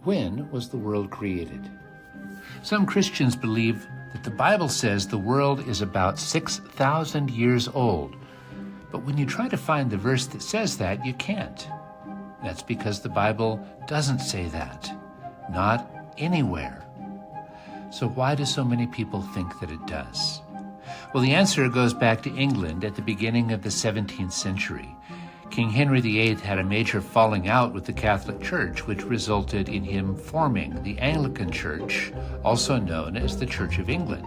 When was the world created? Some Christians believe that the Bible says the world is about 6,000 years old. But when you try to find the verse that says that, you can't. That's because the Bible doesn't say that. Not anywhere. So why do so many people think that it does? Well, the answer goes back to England at the beginning of the 17th century. King Henry VIII had a major falling out with the Catholic Church, which resulted in him forming the Anglican Church, also known as the Church of England.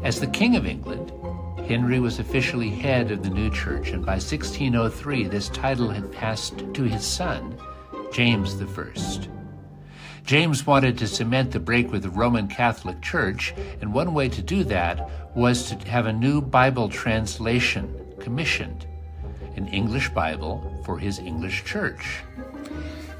As the King of England, Henry was officially head of the new church, and by 1603 this title had passed to his son, James I. James wanted to cement the break with the Roman Catholic Church, and one way to do that was to have a new Bible translation commissioned, an English Bible for his English church.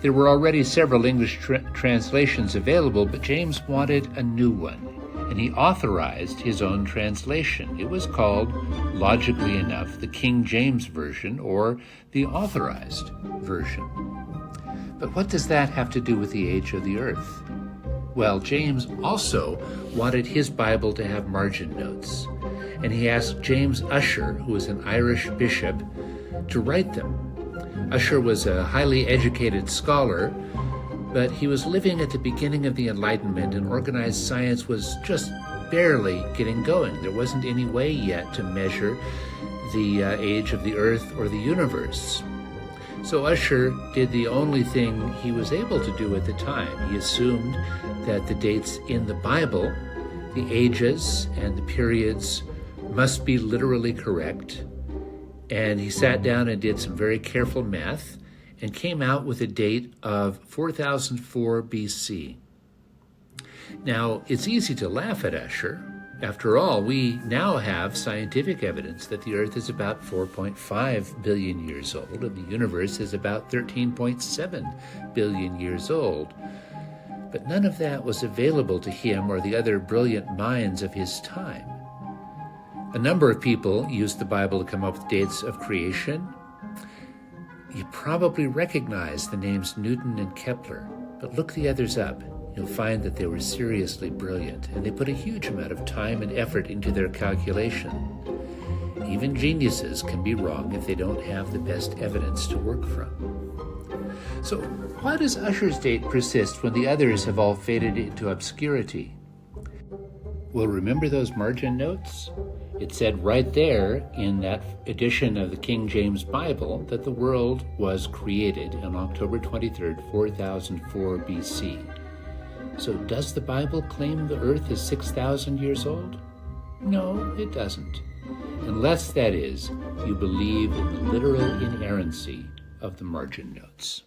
There were already several English translations available, but James wanted a new one, and he authorized his own translation. It was called, logically enough, the King James Version, or the Authorized Version. But what does that have to do with the age of the earth? Well, James also wanted his Bible to have margin notes, and he asked James Ussher, who was an Irish bishop, to write them. Ussher was a highly educated scholar, but he was living at the beginning of the Enlightenment, and organized science was just barely getting going. There wasn't any way yet to measure the age of the earth or the universe. So Ussher did the only thing he was able to do at the time. He assumed that the dates in the Bible, the ages and the periods, must be literally correct. And he sat down and did some very careful math and came out with a date of 4004 BC. Now, it's easy to laugh at Ussher. After all, we now have scientific evidence that the Earth is about 4.5 billion years old, and the universe is about 13.7 billion years old. But none of that was available to him or the other brilliant minds of his time. A number of people used the Bible to come up with dates of creation. You probably recognize the names Newton and Kepler, but look the others up. You'll find that they were seriously brilliant, and they put a huge amount of time and effort into their calculation. Even geniuses can be wrong if they don't have the best evidence to work from. So why does Ussher's date persist when the others have all faded into obscurity? Well, remember those margin notes? It said right there in that edition of the King James Bible that the world was created on October 23rd, 4004 BC. So does the Bible claim the earth is 6,000 years old? No, it doesn't. Unless, that is, you believe in the literal inerrancy of the margin notes.